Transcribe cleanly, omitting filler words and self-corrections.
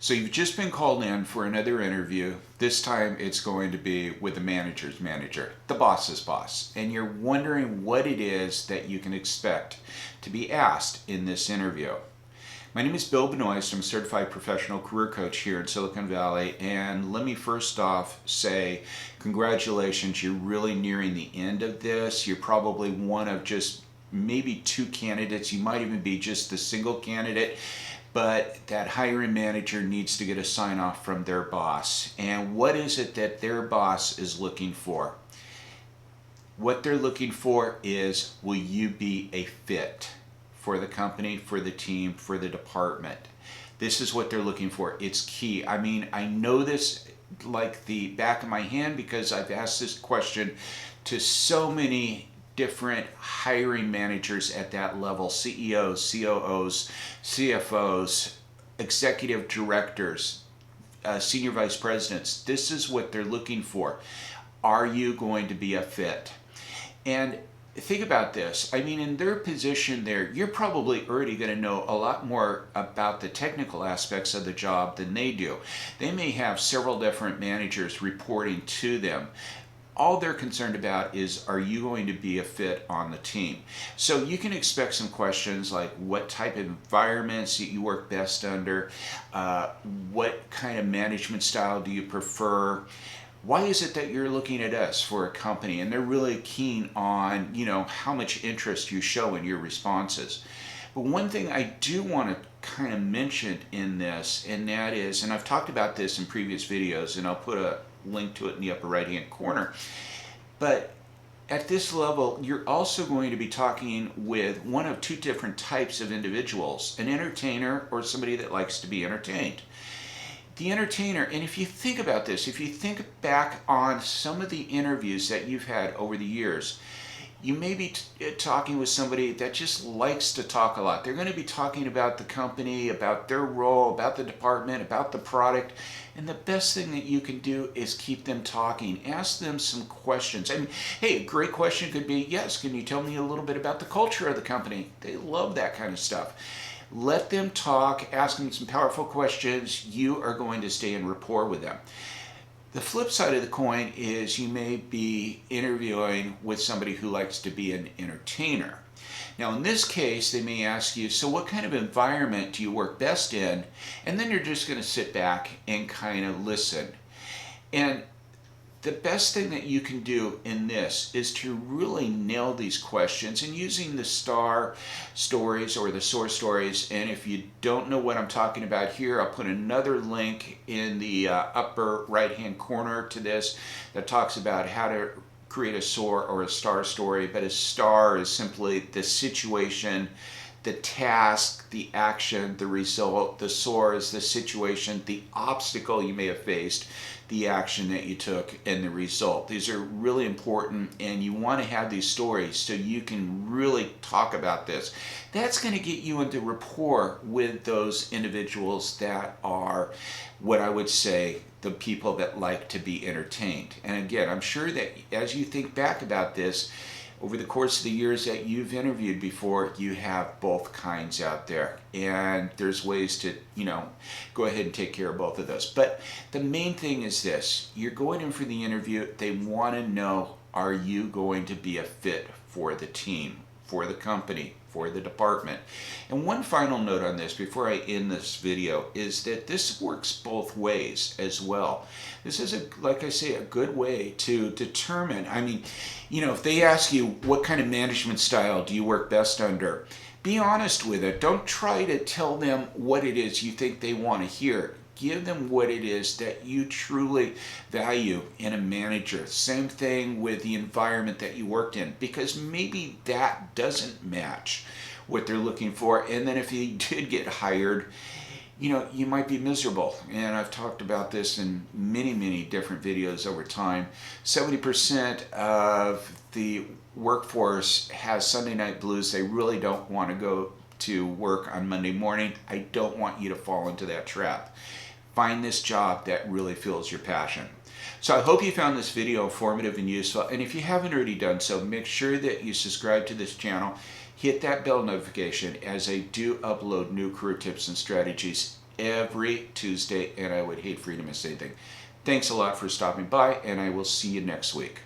So you've just been called in for another interview. This time it's going to be with the manager's manager, the boss's boss. And you're wondering what it is that you can expect to be asked in this interview. My name is Bill Benoist. I'm a certified professional career coach here in Silicon Valley. And let me first off say congratulations. You're really nearing the end of this. You're probably one of just maybe two candidates. You might even be just the single candidate. But that hiring manager needs to get a sign off from their boss. And what is it that their boss is looking for? What they're looking for is, will you be a fit for the company, for the team, for the department? This is what they're looking for. It's key. I mean, I know this like the back of my hand because I've asked this question to so many different hiring managers at that level: CEOs, COOs, CFOs, executive directors, senior vice presidents. This is what they're looking for. Are you going to be a fit? And think about this. I mean, in their position there, you're probably already going to know a lot more about the technical aspects of the job than they do. They may have several different managers reporting to them. All they're concerned about is, are you going to be a fit on the team? So you can expect some questions like, what type of environments you work best under? What kind of management style do you prefer? Why is it that you're looking at us for a company? And they're really keen on, how much interest you show in your responses. But one thing I do want to kind of mention in this, and that is, and I've talked about this in previous videos, and I'll put a link to it in the upper right hand corner, but at this level you're also going to be talking with one of two different types of individuals: an entertainer or somebody that likes to be entertained. The entertainer, and if you think about this, if you think back on some of the interviews that you've had over the years, you may be talking with somebody that just likes to talk a lot. They're going to be talking about the company, about their role, about the department, about the product. And the best thing that you can do is keep them talking. Ask them some questions. I mean, hey, a great question could be, yes, can you tell me a little bit about the culture of the company? They love that kind of stuff. Let them talk, ask them some powerful questions. You are going to stay in rapport with them. The flip side of the coin is you may be interviewing with somebody who likes to be an entertainer. Now, in this case, they may ask you, so what kind of environment do you work best in? And then you're just going to sit back and kind of listen. And the best thing that you can do in this is to really nail these questions, and using the STAR stories or the SOAR stories. And if you don't know what I'm talking about here, I'll put another link in the upper right hand corner to this that talks about how to create a SOAR or a STAR story. But a STAR is simply the situation, the task, the action, the result. The SOAR is the situation, the obstacle you may have faced, the action that you took, and the result. These are really important, and you want to have these stories so you can really talk about this. That's going to get you into rapport with those individuals that are, what I would say, the people that like to be entertained. And again, I'm sure that as you think back about this, over the course of the years that you've interviewed before, you have both kinds out there. And there's ways to, go ahead and take care of both of those. But the main thing is this: you're going in for the interview. They want to know, are you going to be a fit for the team, for the company, for the department? And one final note on this before I end this video is that this works both ways as well. This is, like I say, a good way to determine. I mean, if they ask you, what kind of management style do you work best under? Be honest with it. Don't try to tell them what it is you think they want to hear. Give them what it is that you truly value in a manager. Same thing with the environment that you worked in, because maybe that doesn't match what they're looking for. And then if you did get hired, you might be miserable. And I've talked about this in many, many different videos over time. 70% of the workforce has Sunday night blues. They really don't want to go to work on Monday morning. I don't want you to fall into that trap. Find this job that really fuels your passion. So I hope you found this video informative and useful. And if you haven't already done so, make sure that you subscribe to this channel. Hit that bell notification as I do upload new career tips and strategies every Tuesday, and I would hate for you to miss anything. Thanks a lot for stopping by, and I will see you next week.